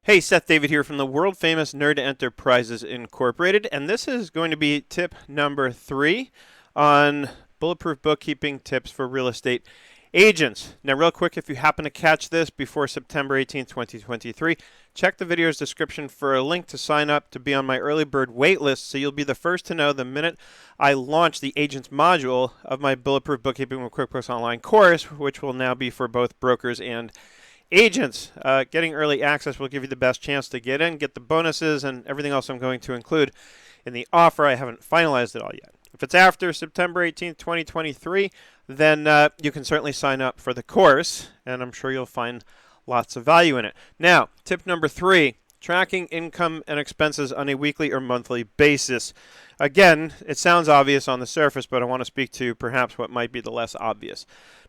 Hey, Seth David here from the world famous Nerd Enterprises Incorporated, and this is going to be tip number 3 on bulletproof bookkeeping tips for real estate agents. Now, real quick, if you happen to catch this before September 18th, 2023, check the video's description for a link to sign up to be on my early bird waitlist so you'll be the first to know the minute I launch the agents module of my Bulletproof Bookkeeping with QuickBooks Online course, which will now be for both brokers and agents. Getting early access will give you the best chance to get in, get the bonuses, and everything else I'm going to include in the offer. I haven't finalized it all yet. If it's after September 18th, 2023, then you can certainly sign up for the course, and I'm sure you'll find lots of value in it. Now, tip number 3, tracking income and expenses on a weekly or monthly basis. Again, it sounds obvious on the surface, but I want to speak to perhaps what might be the less obvious.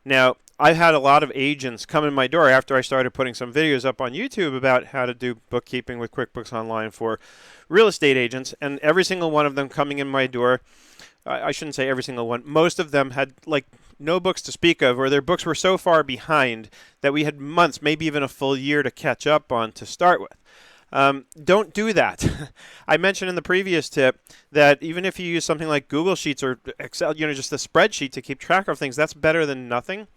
Now, I've had a lot of agents come in my door after I started putting some videos up on YouTube about how to do bookkeeping with QuickBooks Online for real estate agents, and every single one of them coming in my door, I shouldn't say every single one, most of them had like no books to speak of, or their books were so far behind that we had months, maybe even a full year to catch up on to start with. Don't do that. I mentioned in the previous tip that even if you use something like Google Sheets or Excel, just a spreadsheet to keep track of things, that's better than nothing,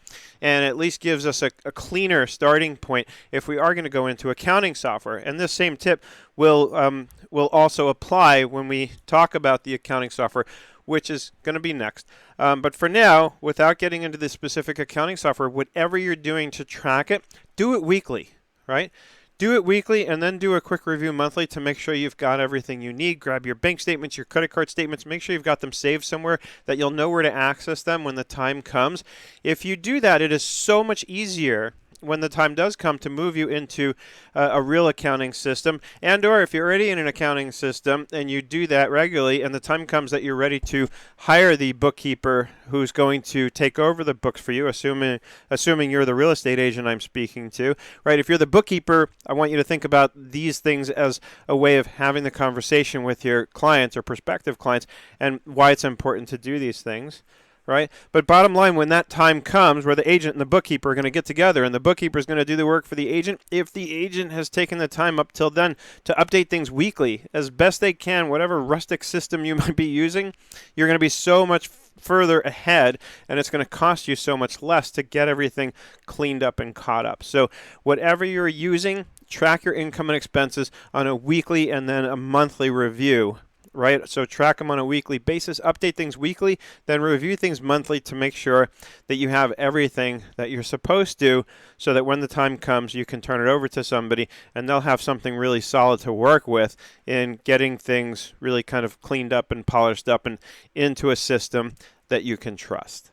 and at least gives us a cleaner starting point if we are going to go into accounting software. And this same tip will also apply when we talk about the accounting software, which is going to be next. But for now, without getting into the specific accounting software, whatever you're doing to track it, do it weekly, right? Do it weekly and then do a quick review monthly to make sure you've got everything you need. Grab your bank statements, your credit card statements. Make sure you've got them saved somewhere that you'll know where to access them when the time comes. If you do that, it is so much easier when the time does come to move you into a real accounting system, and or if you're already in an accounting system and you do that regularly and the time comes that you're ready to hire the bookkeeper who's going to take over the books for you, assuming you're the real estate agent I'm speaking to, right? If you're the bookkeeper, I want you to think about these things as a way of having the conversation with your clients or prospective clients and why it's important to do these things. Right? But bottom line, when that time comes where the agent and the bookkeeper are going to get together and the bookkeeper is going to do the work for the agent, if the agent has taken the time up till then to update things weekly as best they can, whatever rustic system you might be using, you're going to be so much further ahead, and it's going to cost you so much less to get everything cleaned up and caught up. So whatever you're using, track your income and expenses on a weekly and then a monthly review. Right? So track them on a weekly basis, update things weekly, then review things monthly to make sure that you have everything that you're supposed to so that when the time comes, you can turn it over to somebody and they'll have something really solid to work with in getting things really kind of cleaned up and polished up and into a system that you can trust.